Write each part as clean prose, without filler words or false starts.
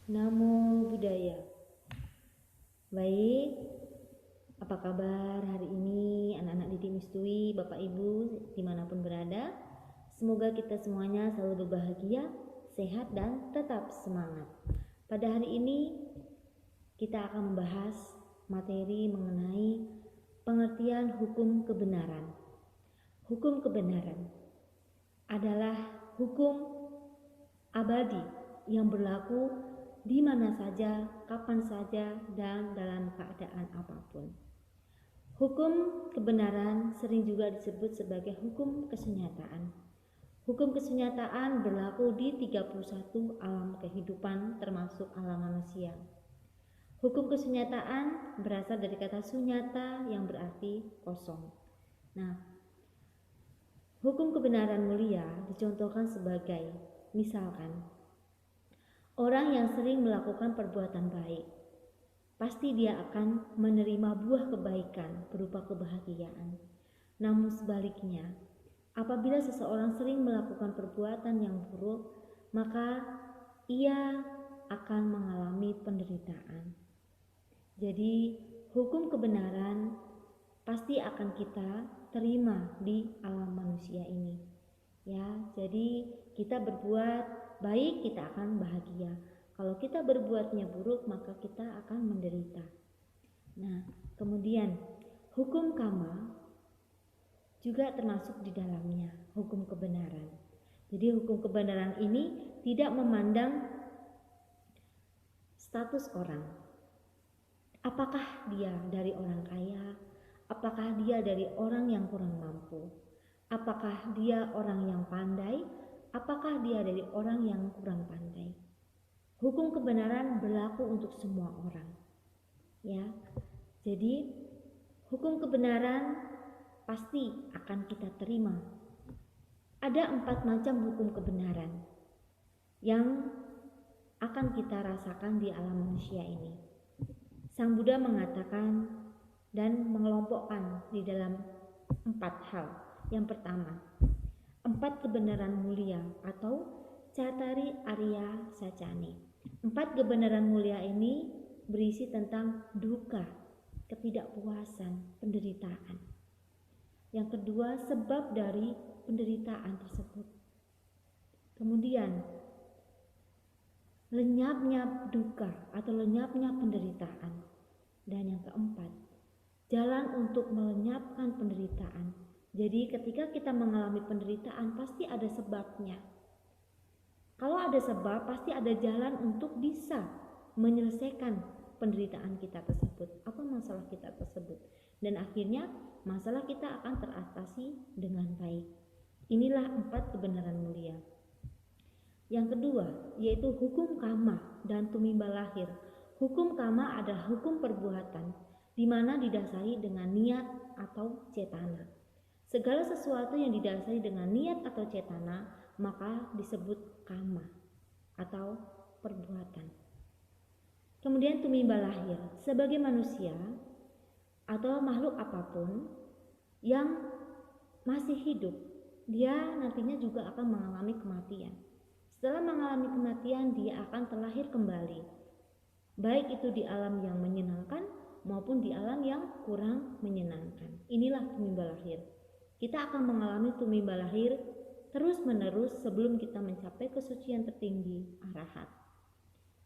Namo Buddhaya. Baik, apa kabar hari ini anak-anak didik Mistui, Bapak Ibu dimanapun berada? Semoga kita semuanya selalu berbahagia, sehat dan tetap semangat. Pada hari ini kita akan membahas materi mengenai pengertian hukum kebenaran. Hukum kebenaran adalah hukum abadi yang berlaku di mana saja, kapan saja, dan dalam keadaan apapun. Hukum kebenaran sering juga disebut sebagai hukum kesunyataan. Hukum kesunyataan berlaku di 31 alam kehidupan termasuk alam manusia. Hukum kesunyataan berasal dari kata sunyata yang berarti kosong. Nah, hukum kebenaran mulia dicontohkan sebagai misalkan orang yang sering melakukan perbuatan baik, pasti dia akan menerima buah kebaikan berupa kebahagiaan. Namun sebaliknya, apabila seseorang sering melakukan perbuatan yang buruk, maka ia akan mengalami penderitaan. Jadi, hukum kebenaran pasti akan kita terima di alam manusia ini. Ya, jadi kita berbuat baik, kita akan bahagia. Kalau kita berbuatnya buruk, maka kita akan menderita. Nah, kemudian hukum karma juga termasuk di dalamnya, hukum kebenaran. Jadi hukum kebenaran ini tidak memandang status orang. Apakah dia dari orang kaya? Apakah dia dari orang yang kurang mampu? Apakah dia orang yang pandai? Apakah dia dari orang yang kurang pandai? Hukum kebenaran berlaku untuk semua orang. Ya. Jadi hukum kebenaran pasti akan kita terima. Ada 4 macam hukum kebenaran yang akan kita rasakan di alam manusia ini. Sang Buddha mengatakan dan mengelompokkan di dalam 4 hal. Yang pertama, 4 kebenaran mulia atau Cattari Arya Sacani. 4 kebenaran mulia ini berisi tentang duka, ketidakpuasan, penderitaan. Yang kedua, sebab dari penderitaan tersebut. Kemudian, lenyapnya duka atau lenyapnya penderitaan. Dan yang keempat, jalan untuk melenyapkan penderitaan. Jadi ketika kita mengalami penderitaan pasti ada sebabnya. Kalau ada sebab, pasti ada jalan untuk bisa menyelesaikan penderitaan kita tersebut. Apa masalah kita tersebut? Dan akhirnya masalah kita akan teratasi dengan baik. Inilah 4 kebenaran mulia. Yang kedua, yaitu hukum karma dan tumimba lahir. Hukum karma adalah hukum perbuatan, di mana didasari dengan niat atau cetana. Segala sesuatu yang didasari dengan niat atau cetana, maka disebut karma atau perbuatan. Kemudian tumimba lahir, sebagai manusia atau makhluk apapun yang masih hidup, dia nantinya juga akan mengalami kematian. Setelah mengalami kematian, dia akan terlahir kembali. Baik itu di alam yang menyenangkan maupun di alam yang kurang menyenangkan. Inilah tumimba lahir. Kita akan mengalami tumimba lahir terus-menerus sebelum kita mencapai kesucian tertinggi, arahat.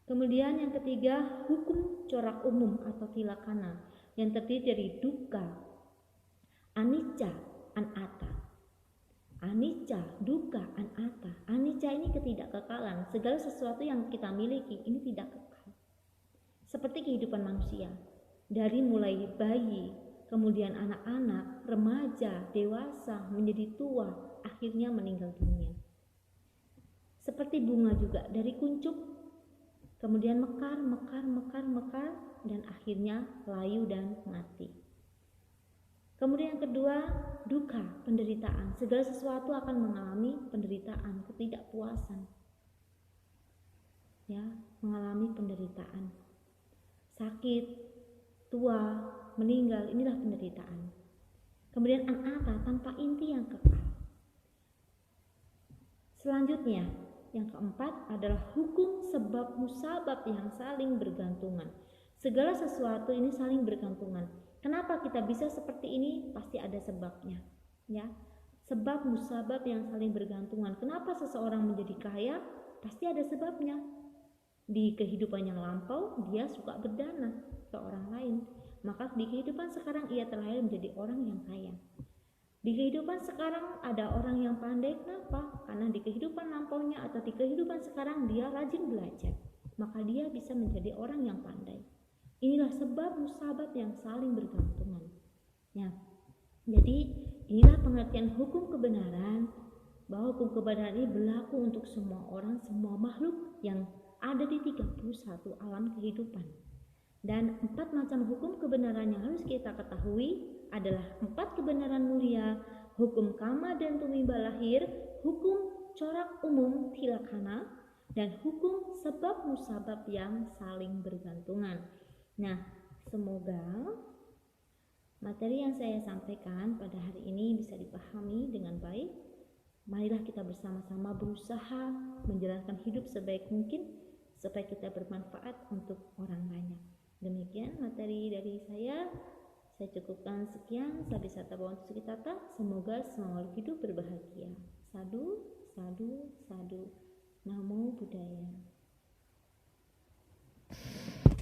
Kemudian yang ketiga, hukum corak umum atau tilakana yang terdiri dari dukkha, anicca, anatta. Anicca, dukkha, anatta. Anicca ini ketidakkekalan. Segala sesuatu yang kita miliki ini tidak kekal. Seperti kehidupan manusia, dari mulai bayi, kemudian anak-anak, remaja, dewasa, menjadi tua, akhirnya meninggal dunia. Seperti bunga juga, dari kuncup, kemudian mekar, dan akhirnya layu dan mati. Kemudian yang kedua, dukkha, penderitaan. Segala sesuatu akan mengalami penderitaan, ketidakpuasan. Ya, mengalami penderitaan. Sakit, tua, meninggal, inilah penderitaan. Kemudian anatta, tanpa inti yang kekal. Selanjutnya, yang keempat adalah hukum sebab musabab yang saling bergantungan. Segala sesuatu ini saling bergantungan. Kenapa kita bisa seperti ini? Pasti ada sebabnya, ya. Sebab musabab yang saling bergantungan. Kenapa seseorang menjadi kaya? Pasti ada sebabnya. Di kehidupan yang lampau dia suka berdana ke orang lain, maka di kehidupan sekarang ia terlahir menjadi orang yang kaya. Di kehidupan sekarang ada orang yang pandai, kenapa? Karena di kehidupan lampaunya atau di kehidupan sekarang dia rajin belajar, maka dia bisa menjadi orang yang pandai. Inilah sebab musabab yang saling bergantungan. Ya, jadi inilah pengertian hukum kebenaran, bahwa hukum kebenaran ini berlaku untuk semua orang, semua makhluk yang ada di 31 alam kehidupan. Dan 4 macam hukum kebenaran yang harus kita ketahui adalah 4 kebenaran mulia, hukum kama dan tumimba lahir, hukum corak umum tilakana, dan hukum sebab musabab yang saling bergantungan. Nah, semoga materi yang saya sampaikan pada hari ini bisa dipahami dengan baik. Marilah kita bersama-sama berusaha menjalankan hidup sebaik mungkin supaya kita bermanfaat untuk orang banyak. Demikian materi dari saya cukupkan sekian. Sabi sata bawang sukitata, semoga semua hidup berbahagia. Sadu, sadu, sadu. Namo Buddhaya.